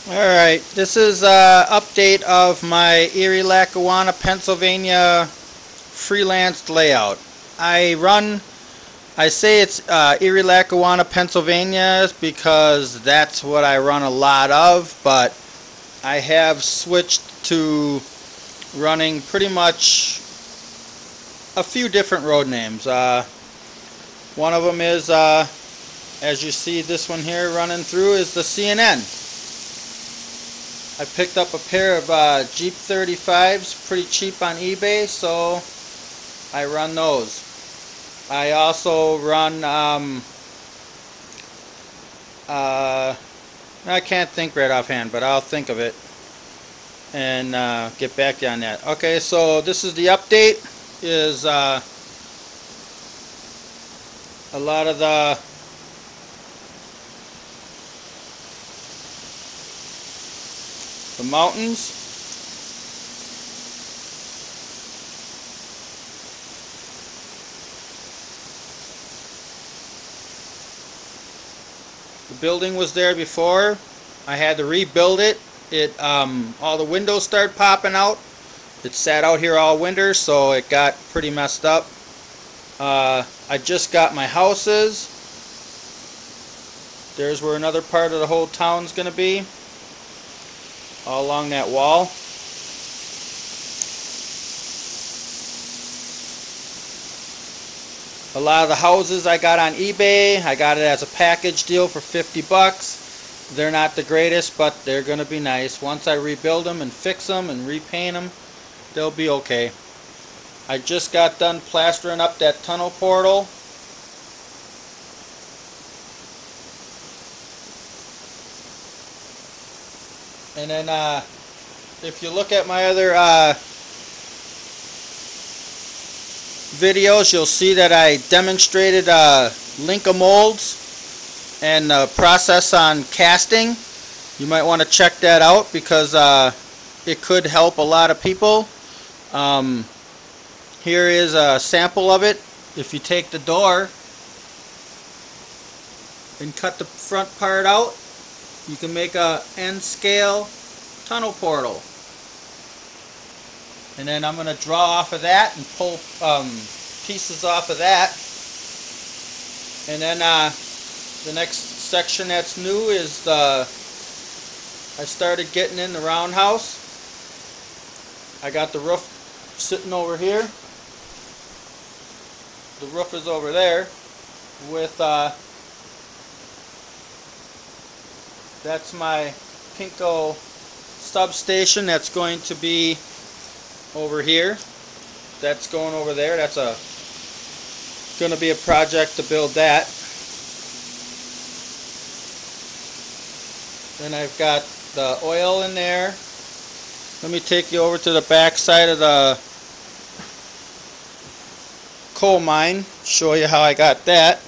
Alright, this is an update of my Erie, Lackawanna, Pennsylvania freelance layout. I say it's Erie, Lackawanna, Pennsylvania because that's what I run a lot of, but I have switched to running pretty much a few different road names. One of them is, as you see this one here running through, is the CNN. I picked up a pair of Jeep 35s pretty cheap on eBay, so I run those. I also run, I can't think right offhand, but I'll think of it and get back to you on that. Okay, so this is the update. Is a lot of the mountains. The building was there before. I had to rebuild it. All the windows started popping out. It sat out here all winter, so it got pretty messed up. I just got my houses. There's where another part of the whole town's going to be, all along that wall. A lot of the houses I got on eBay. I got it as a package deal for 50 bucks. They're not the greatest, but they're going to be nice. Once I rebuild them and fix them and repaint them, they'll be okay. I just got done plastering up that tunnel portal. And then if you look at my other videos, you'll see that I demonstrated Linka molds and the process on casting. You might want to check that out because it could help a lot of people. Here is a sample of it. If you take the door and cut the front part out, you can make a end scale tunnel portal. And then I'm going to draw off of that and pull pieces off of that. And then the next section that's new is I started getting in the roundhouse. I got the roof sitting over here. The roof is over there with that's my Pinco substation that's going to be over here. That's going over there. That's going to be a project to build that. Then I've got the oil in there. Let me take you over to the back side of the coal mine, show you how I got that.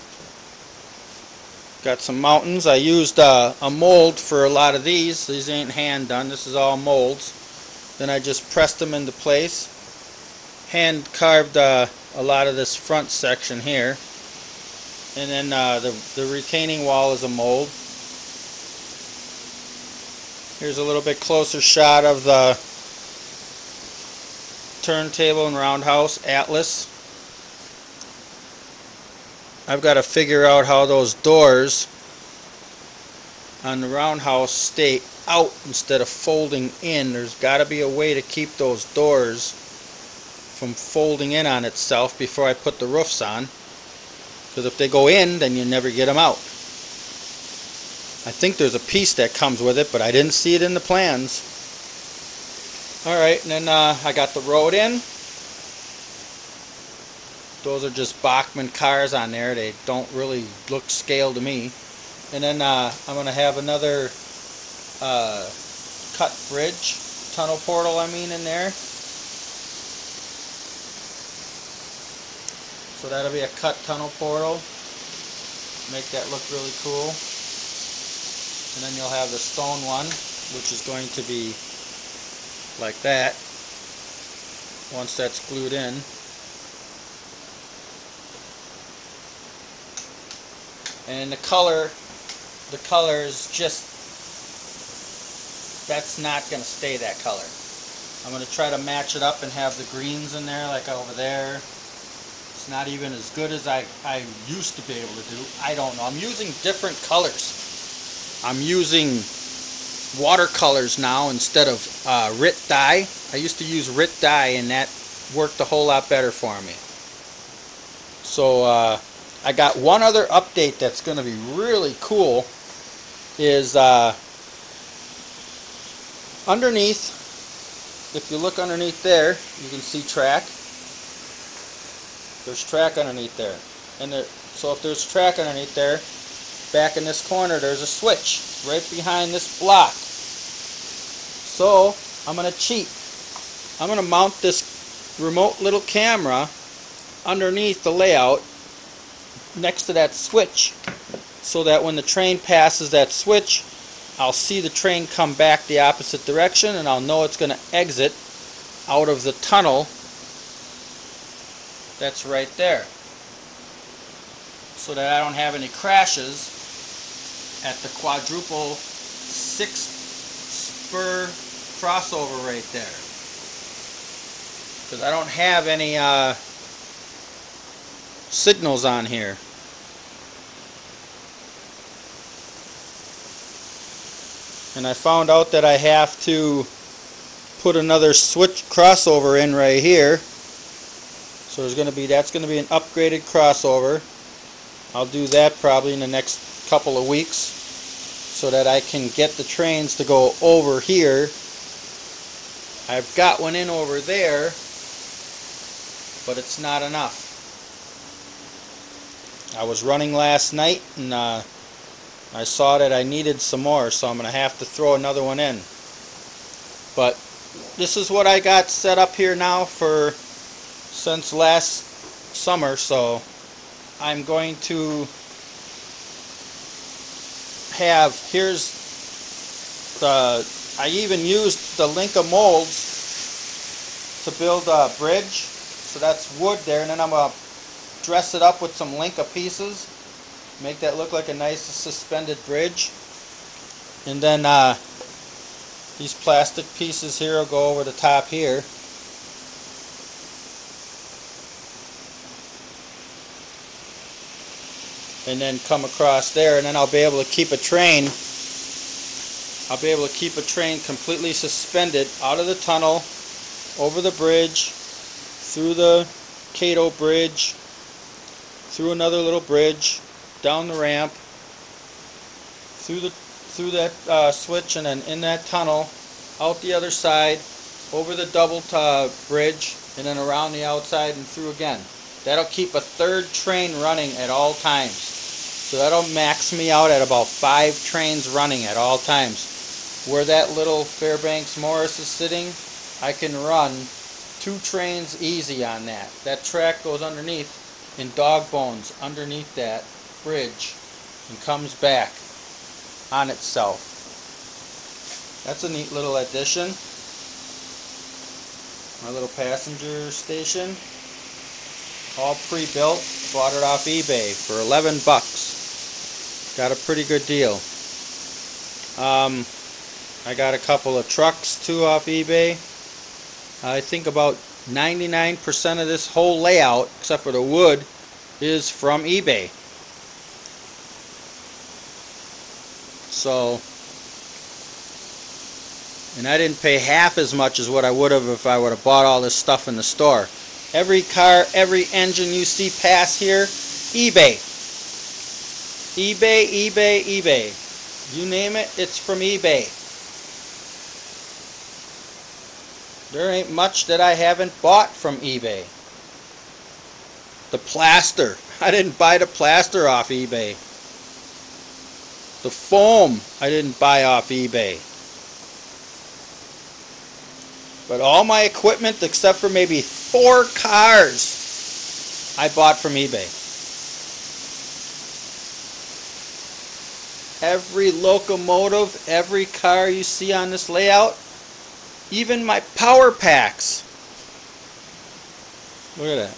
Got some mountains. I used a mold for a lot of these. These ain't hand done. This is all molds. Then I just pressed them into place. Hand carved a lot of this front section here. And then the retaining wall is a mold. Here's a little bit closer shot of the turntable and roundhouse Atlas. I've got to figure out how those doors on the roundhouse stay out instead of folding in. There's got to be a way to keep those doors from folding in on itself before I put the roofs on. Because if they go in, then you never get them out. I think there's a piece that comes with it, but I didn't see it in the plans. Alright, and then I got the road in. Those are just Bachmann cars on there. They don't really look scale to me. And then I'm going to have another cut bridge, tunnel portal I mean, in there. So that'll be a cut tunnel portal. Make that look really cool. And then you'll have the stone one, which is going to be like that once that's glued in. And the color is just that's not going to stay that color. I'm going to try to match it up and have the greens in there like over there. It's not even as good as I used to be able to do. I don't know. I'm using different colors. I'm using watercolors now instead of RIT dye. I used to use RIT dye and that worked a whole lot better for me. So I got one other update that's going to be really cool is underneath, if you look underneath there, you can see track. There's track underneath there. And so if there's track underneath there, back in this corner there's a switch right behind this block. So I'm going to cheat. I'm going to mount this remote little camera underneath the layout next to that switch so that when the train passes that switch, I'll see the train come back the opposite direction and I'll know it's going to exit out of the tunnel that's right there, so that I don't have any crashes at the quadruple 6-spur crossover right there, because I don't have any signals on here. And I found out that I have to put another switch crossover in right here. So that's going to be an upgraded crossover. I'll do that probably in the next couple of weeks so that I can get the trains to go over here. I've got one in over there, but it's not enough. I was running last night and I saw that I needed some more, so I'm going to have to throw another one in. But this is what I got set up here now since last summer, so I'm going to have, I even used the Linka molds to build a bridge, so that's wood there, and then I'm going to dress it up with some Linka pieces, make that look like a nice suspended bridge, and then these plastic pieces here will go over the top here. And then come across there, and then I'll be able to keep a train. I'll be able to keep a train completely suspended out of the tunnel, over the bridge, through the Cato Bridge, through another little bridge, down the ramp, through that switch, and then in that tunnel, out the other side, over the double bridge, and then around the outside and through again. That'll keep a third train running at all times. So that'll max me out at about 5 trains running at all times. Where that little Fairbanks Morris is sitting, I can run 2 trains easy on that. That track goes underneath in dog bones underneath that bridge and comes back on itself. That's a neat little addition. My little passenger station. All pre-built. Bought it off eBay for $11. Got a pretty good deal. I got a couple of trucks too off eBay. I think about 99% of this whole layout, except for the wood, is from eBay. So, and I didn't pay half as much as what I would have if I would have bought all this stuff in the store. Every car, every engine you see pass here, eBay. eBay, eBay, eBay. You name it, it's from eBay. There ain't much that I haven't bought from eBay. The plaster. I didn't buy the plaster off eBay. The foam I didn't buy off eBay. But all my equipment, except for maybe 4 cars, I bought from eBay. Every locomotive, every car you see on this layout, even my power packs. Look at that.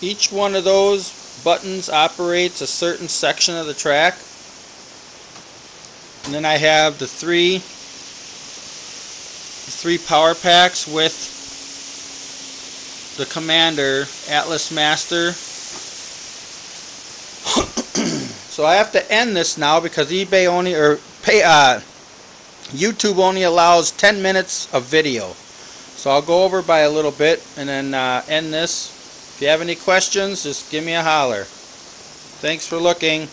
Each one of those buttons operates a certain section of the track. And then I have the three power packs with the Commander Atlas Master. So I have to end this now because eBay only, YouTube only allows 10 minutes of video. So I'll go over by a little bit and then end this. If you have any questions, just give me a holler. Thanks for looking.